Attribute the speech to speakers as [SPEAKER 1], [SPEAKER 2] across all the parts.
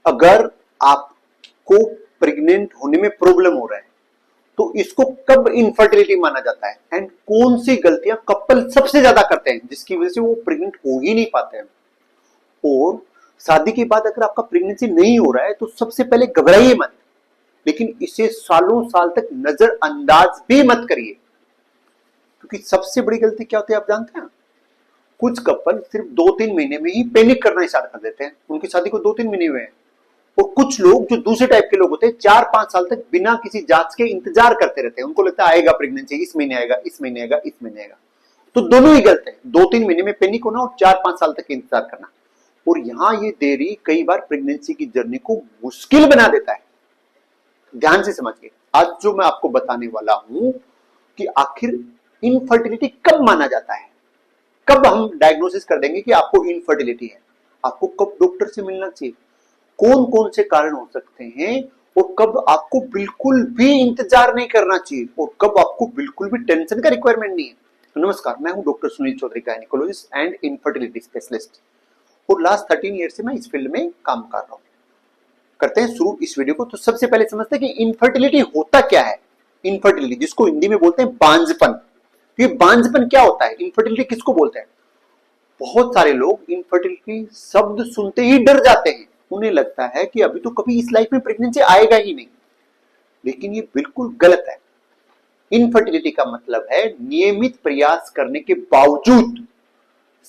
[SPEAKER 1] अगर आपको प्रेग्नेंट होने में प्रॉब्लम हो रहा है तो इसको कब इनफर्टिलिटी माना जाता है एंड कौन सी गलतियां कपल सबसे ज्यादा करते हैं जिसकी वजह से वो प्रेग्नेंट हो ही नहीं पाते हैं। और शादी के बाद अगर आपका प्रेगनेंसी नहीं हो रहा है तो सबसे पहले घबराइए मत, लेकिन इसे सालों साल तक नजरअंदाज भी मत करिए, क्योंकि सबसे बड़ी गलती क्या होती है आप जानते हैं? कुछ कपल सिर्फ 2-3 महीने में ही पैनिक करना स्टार्ट कर देते हैं, उनकी शादी को 2-3 महीने हुए हैं। और कुछ लोग जो दूसरे टाइप के लोग होते हैं 4-5 साल तक बिना किसी जांच के इंतजार करते रहते हैं, उनको लगता है आएगा प्रेगनेंसी, इस महीने आएगा, इस महीने आएगा, इस महीने आएगा। तो दोनों ही गलत है, 2-3 महीने में पैनिक होना और 4-5 साल तक इंतजार करना। और यहां ये देरी कई बार प्रेगनेंसी की जर्नी को मुश्किल बना देता है। ध्यान से समझिए, आज जो मैं आपको बताने वाला हूं कि आखिर इनफर्टिलिटी कब माना जाता है, कब हम डायग्नोसिस कर देंगे कि आपको इनफर्टिलिटी है, आपको कब डॉक्टर से मिलना चाहिए, कौन कौन से कारण हो सकते हैं, और कब आपको बिल्कुल भी इंतजार नहीं करना चाहिए और कब आपको बिल्कुल भी टेंशन का रिक्वायरमेंट नहीं है। नमस्कार, मैं हूं doctor Sunil Chaudhary, gynaecologist and infertility specialist, और लास्ट 13 ईयर से मैं इस फील्ड में काम कर रहा हूं। करते हैं शुरू इस वीडियो को। तो सबसे पहले समझते हैं कि इनफर्टिलिटी होता क्या है। इनफर्टिलिटी, जिसको हिंदी में बोलते हैं बांझपन। ये बांझपन क्या होता है, इनफर्टिलिटी किसको बोलते हैं? बहुत सारे लोग इनफर्टिलिटी शब्द सुनते ही डर जाते हैं, उन्हें लगता है कि अभी तो कभी इस लाइफ में प्रेगनेंसी आएगा ही नहीं, लेकिन ये बिल्कुल गलत है। इनफर्टिलिटी का मतलब है नियमित प्रयास करने के बावजूद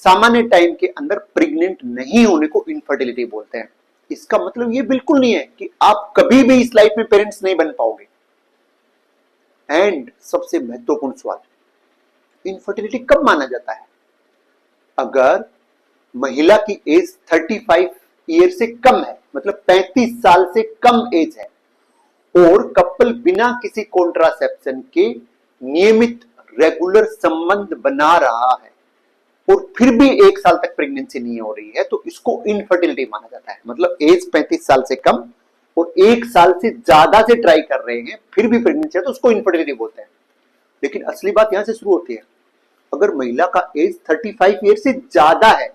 [SPEAKER 1] सामान्य टाइम के अंदर प्रेग्नेंट नहीं होने को इनफर्टिलिटी बोलते हैं। इसका मतलब ये बिल्कुल नहीं है कि आप कभी भी इस लाइफ में पेरेंट्स नहीं बन पाओगे। एंड सबसे महत्वपूर्ण सवाल, इनफर्टिलिटी कब माना जाता है? अगर महिला की एज 35 ईयर से कम है, मतलब 35 साल से कम एज है, और कपल बिना किसी कॉन्ट्रासेप्शन के नियमित रेगुलर संबंध बना रहा है और फिर भी 1 साल तक प्रेगनेंसी नहीं हो रही है, तो इसको इनफर्टिलिटी माना जाता है। मतलब एज 35 साल से कम और 1 साल से ज्यादा से ट्राई कर रहे हैं फिर भी प्रेगनेंसी है, तो उसको इनफर्टिलिटी बोलते हैं। लेकिन असली बात यहां से शुरू होती है, अगर महिला का एज 35 ईयर से ज्यादा है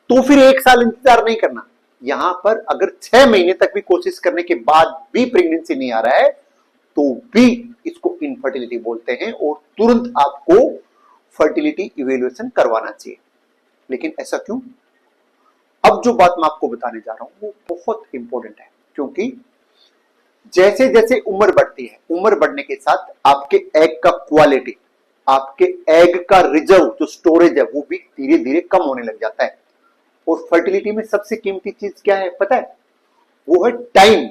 [SPEAKER 1] तो फिर 1 साल इंतजार नहीं करना। यहां पर अगर 6 महीने तक भी कोशिश करने के बाद भी प्रेगनेंसी नहीं आ रहा है तो भी इसको इनफर्टिलिटी बोलते हैं और तुरंत आपको फर्टिलिटी इवेल्युएशन करवाना चाहिए। लेकिन ऐसा क्यों? अब जो बात मैं आपको बताने जा रहा हूं वो बहुत इंपॉर्टेंट है, क्योंकि जैसे जैसे उम्र बढ़ती है, उम्र बढ़ने के साथ आपके एग का क्वालिटी, आपके एग का रिजर्व जो स्टोरेज है वो भी धीरे धीरे कम होने लग जाता है। और फर्टिलिटी में सबसे कीमती चीज क्या है पता है? वो है टाइम।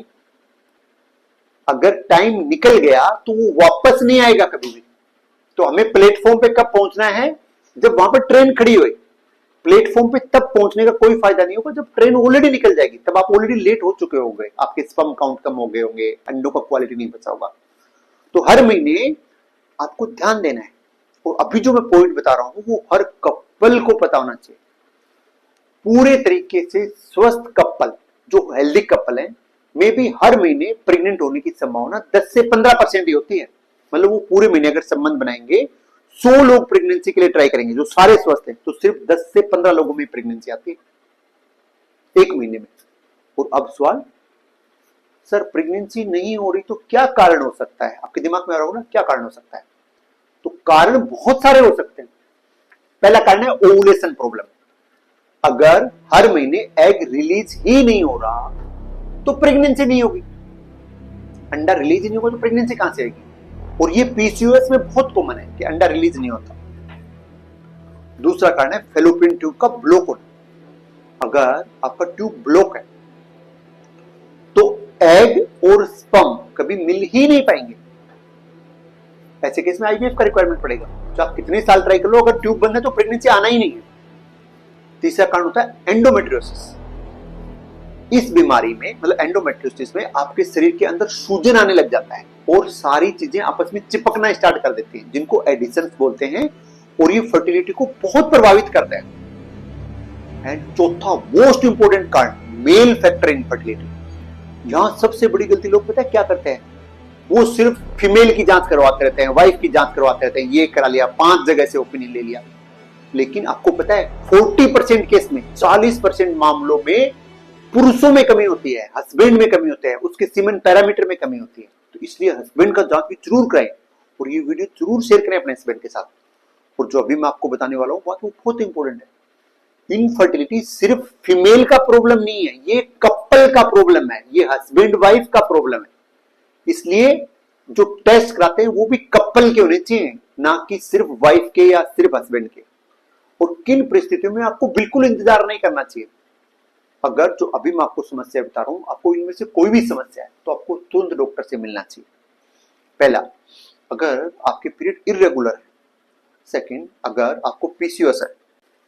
[SPEAKER 1] अगर टाइम निकल गया तो वो वापस नहीं आएगा कभी भी। तो हमें प्लेटफॉर्म पे कब पहुंचना है? जब वहां पर ट्रेन खड़ी हुई। प्लेटफॉर्म पे तब पहुंचने का कोई फायदा नहीं होगा जब ट्रेन ऑलरेडी निकल जाएगी, तब आप ऑलरेडी लेट हो चुके होंगे, आपके स्पर्म काउंट कम हो गए होंगे, अंडों का क्वालिटी नहीं बचा होगा। तो हर महीने आपको ध्यान देना है, और अभी जो मैं पॉइंट बता रहा हूं वो हर कपल को पता होना चाहिए। पूरे तरीके से स्वस्थ कपल जो हेल्दी कपल है में भी हर महीने प्रेग्नेंट होने की संभावना 10 से 15% ही होती है। मतलब वो पूरे महीने अगर संबंध बनाएंगे, 100 लोग प्रेगनेंसी के लिए ट्राई करेंगे जो सारे स्वस्थ हैं, तो सिर्फ 10 से 15 लोगों में प्रेगनेंसी आती है 1 महीने में। और अब सवाल, सर प्रेगनेंसी नहीं हो रही तो क्या कारण हो सकता है? आपके दिमाग में आ रहा होगा ना क्या कारण हो सकता है? तो कारण बहुत सारे हो सकते हैं। पहला कारण है ओवुलेशन प्रॉब्लम। अगर हर महीने एग रिलीज ही नहीं हो रहा तो प्रेगनेंसी नहीं होगी। अंडा रिलीज ही नहीं होगा तो प्रेगनेंसी कहां से आएगी? और ये पीसीओएस में बहुत कॉमन है कि अंडा रिलीज नहीं होता। दूसरा कारण है फेलोपियन ट्यूब का ब्लॉक होना। अगर आपका ट्यूब ब्लॉक है तो एग और स्पर्म कभी मिल ही नहीं पाएंगे। ऐसे केस में आईवीएफ का रिक्वायरमेंट पड़ेगा। तो आप कितने साल ट्राई कर लो, अगर ट्यूब बंद है तो प्रेगनेंसी आना ही नहीं है। तीसरा कारण होता है एंडोमेट्रियोसिस। इस बीमारी में, मतलब एंडोमेट्रियोसिस में, आपके शरीर के अंदर सूजन आने लग जाता है और सारी चीजें आपस में चिपकना स्टार्ट कर देती हैं, जिनको एडिशंस बोलते हैं, और ये फर्टिलिटी को बहुत प्रभावित करता है। एंड चौथा मोस्ट इंपोर्टेंट कारण, मेल फैक्टर इनफर्टिलिटी। यहां सबसे बड़ी गलती लोग पता है क्या करते हैं? वो सिर्फ फीमेल की जांच करवाते रहते हैं, वाइफ की जांच करवाते रहते हैं, ये करा लिया, 5 जगह से ओपिनियन ले लिया। लेकिन आपको पता है 40% केस में, 40% मामलों में पुरुषों में कमी होती है, हस्बैंड में कमी होती है, उसके सीमेन पैरामीटर में कमी होती है। तो इसलिए हस्बैंड का जांच भी जरूर कराएं और ये वीडियो जरूर शेयर करें अपने हस्बैंड के साथ। और जो अभी मैं आपको बताने वाला हूँ वो बहुत इंपॉर्टेंट है। इनफर्टिलिटी सिर्फ फीमेल का प्रॉब्लम नहीं है, ये कपल का प्रॉब्लम है, ये हस्बैंड वाइफ का प्रॉब्लम है। इसलिए जो टेस्ट कराते हैं वो भी कपल के होने चाहिए, ना कि सिर्फ वाइफ के या सिर्फ हस्बैंड के। और किन परिस्थितियों में आपको बिल्कुल इंतजार नहीं करना चाहिए। अगर जो अभी मैं आपको समस्या बता रहा हूं, आपको इनमें से कोई भी समस्या है तो आपको तुरंत डॉक्टर से मिलना चाहिए। पहला, अगर आपके पीरियड इरेगुलर है। सेकंड, अगर आपको पीसीओएस है।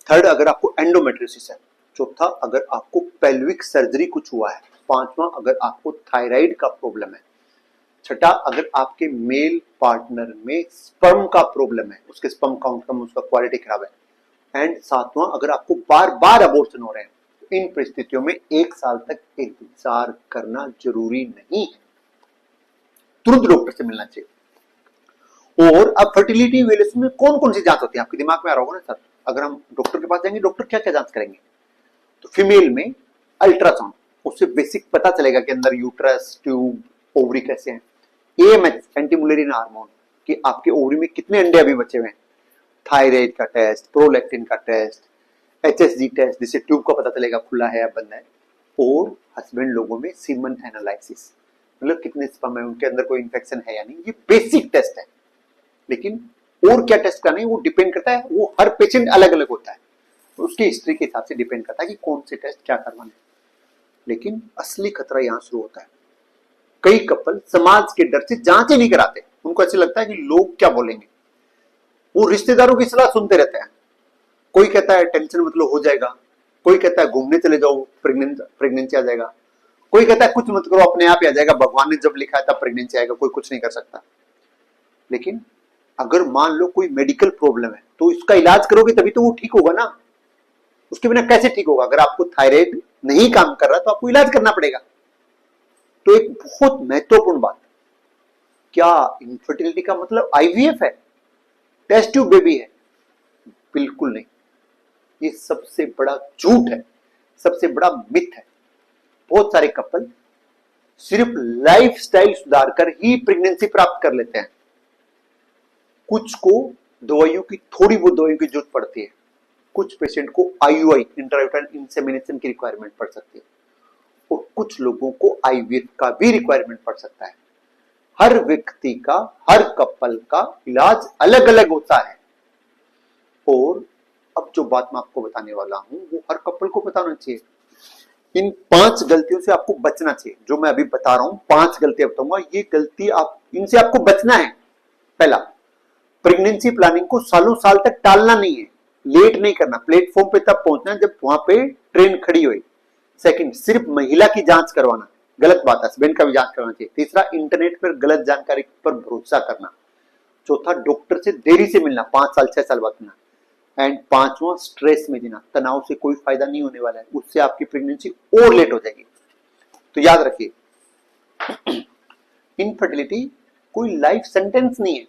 [SPEAKER 1] थर्ड, अगर आपको एंडोमेट्रियोसिस है। चौथा, अगर आपको पेल्विक सर्जरी कुछ हुआ है। पांचवा, अगर आपको थायराइड का प्रॉब्लम है। छठा, अगर आपके मेल पार्टनर में स्पर्म का प्रॉब्लम है, उसके स्पर्म काउंट कम, उसका क्वालिटी खराब है। एंड सातवां, अगर आपको बार बार अबॉर्शन हो रहे हैं। इन परिस्थितियों में 1 साल तक इंतजार करना जरूरी नहीं है, तुरंत डॉक्टर से मिलना चाहिए। और अब फर्टिलिटी इवैल्यूएशन में कौन कौन सी जांच होती है आपके दिमाग में आ रहा होगा ना सर, अगर हम डॉक्टर के पास जाएंगे डॉक्टर क्या क्या जांच करेंगे। तो फीमेल में अल्ट्रासाउंड, उससे बेसिक पता चलेगा कि अंदर यूट्रस, ट्यूब, ओवरी कैसे हैं। एएमएच, एंटीमुलेरिन हार्मोन, कि आपके ओवरी में कितने अंडे अभी बचे हुए हैं। थायराइड का टेस्ट, प्रोलैक्टिन का टेस्ट, एचएसजी टेस्ट, जिससे ट्यूब का पता चलेगा खुला है या बंद है। और हस्बैंड लोगों में सीमन एनालिसिस, मतलब कितने स्पर्म है, उनके अंदर कोई इंफेक्शन है या नहीं। ये बेसिक टेस्ट है, लेकिन और क्या टेस्ट करना है वो डिपेंड करता है, वो हर पेशेंट अलग अलग होता है, तो उसकी हिस्ट्री के हिसाब से डिपेंड करता है कि कौन से टेस्ट क्या करवाना है। लेकिन असली खतरा यहां शुरू होता है। कई कपल समाज के डर से जांच ही नहीं कराते, उनको ऐसे लगता है कि लोग क्या बोलेंगे। वो रिश्तेदारों की सलाह सुनते रहते हैं। कोई कहता है टेंशन मतलब हो जाएगा, कोई कहता है घूमने चले जाओ, प्रेगनेंसी आ जाएगा, कोई कहता है कुछ मत करो अपने आप ही आ जाएगा, भगवान ने जब लिखा है तब प्रेगनेंसी आएगा, कोई कुछ नहीं कर सकता। लेकिन अगर मान लो कोई मेडिकल प्रॉब्लम है तो इसका इलाज करोगे तभी तो वो ठीक होगा ना, उसके बिना कैसे ठीक होगा। अगर आपको थायराइड नहीं काम कर रहा तो आपको इलाज करना पड़ेगा। तो एक बहुत महत्वपूर्ण बात, क्या इनफर्टिलिटी का मतलब आईवीएफ है, टेस्ट ट्यूब बेबी है? बिल्कुल नहीं, ये सबसे बड़ा झूठ है, सबसे बड़ा मिथ है। बहुत सारे कपल सिर्फ लाइफस्टाइल सुधार कर ही प्रेगनेंसी प्राप्त कर लेते हैं। कुछ को दवाइयों की, थोड़ी बहुत दवाइयों की जरूरत पड़ती है। कुछ पेशेंट को आईयूआई, इंट्रायूटेराइन इंसेमिनेशन की रिक्वायरमेंट पड़ सकती है, और कुछ लोगों को आईवीएफ का भी रिक्वायरमेंट पड़ सकता है। हर व्यक्ति का, हर कपल का इलाज अलग अलग होता है। और अब जो बात मैं आपको बताने वाला हूं वो हर कपल को बताना चाहिए। इन 5 गलतियों से आपको बचना चाहिए। जो मैं अभी बता रहा हूं 5 गलतियां बताऊंगा, ये गलती इनसे आपको बचना है। पहला, प्रेगनेंसी प्लानिंग को सालों साल तक टालना नहीं है, लेट नहीं करना, प्लेटफॉर्म पे तब पहुंचना जब वहां पे ट्रेन खड़ी हुई। सेकंड, सिर्फ महिला की जांच करवाना, गलत बात है, हस्बैंड का भी जांच करवाना चाहिए। तीसरा, इंटरनेट पर गलत जानकारी पर भरोसा करना। चौथा, डॉक्टर से देरी से मिलना, 5 साल 6 साल बाद मिलना। एंड पांचवा, स्ट्रेस में जीना, तनाव से कोई फायदा नहीं होने वाला है, उससे आपकी प्रेगनेंसी और लेट हो जाएगी। तो याद रखिए, इनफर्टिलिटी कोई लाइफ सेंटेंस नहीं है,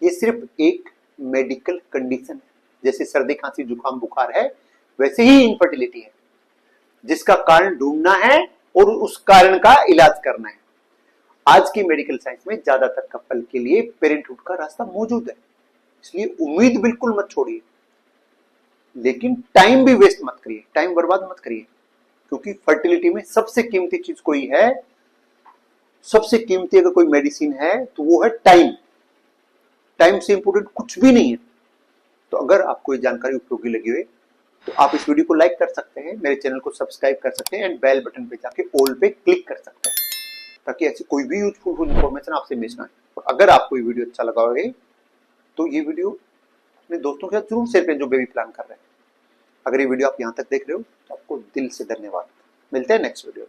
[SPEAKER 1] ये सिर्फ एक मेडिकल कंडीशन है। जैसे सर्दी, खांसी, जुकाम, बुखार है, वैसे ही इनफर्टिलिटी है, जिसका कारण ढूंढना है और उस कारण का इलाज करना है। आज की मेडिकल साइंस में ज्यादातर कपल के लिए पेरेंटहुड का रास्ता मौजूद है, इसलिए उम्मीद बिल्कुल मत छोड़िए। लेकिन टाइम भी वेस्ट मत करिए, टाइम बर्बाद मत करिए, क्योंकि फर्टिलिटी में सबसे कीमती चीज कोई है, सबसे कीमती अगर कोई मेडिसिन है तो वो है टाइम। टाइम से इंपोर्टेंट कुछ भी नहीं है। तो अगर आपको ये जानकारी उपयोगी लगी हो तो आप इस वीडियो को लाइक कर सकते हैं, मेरे चैनल को सब्सक्राइब कर सकते हैं, एंड बेल बटन पे जाके ऑल पे क्लिक कर सकते हैं, ताकि ऐसी कोई भी यूजफुल इंफॉर्मेशन आपसे मिस ना हो। और अगर आपको ये वीडियो अच्छा लगा हो तो ये वीडियो अपने दोस्तों के साथ जरूर शेयर करें जो बेबी प्लान कर रहे हैं। अगर ये वीडियो आप यहां तक देख रहे हो तो आपको दिल से धन्यवाद। मिलते हैं नेक्स्ट वीडियो।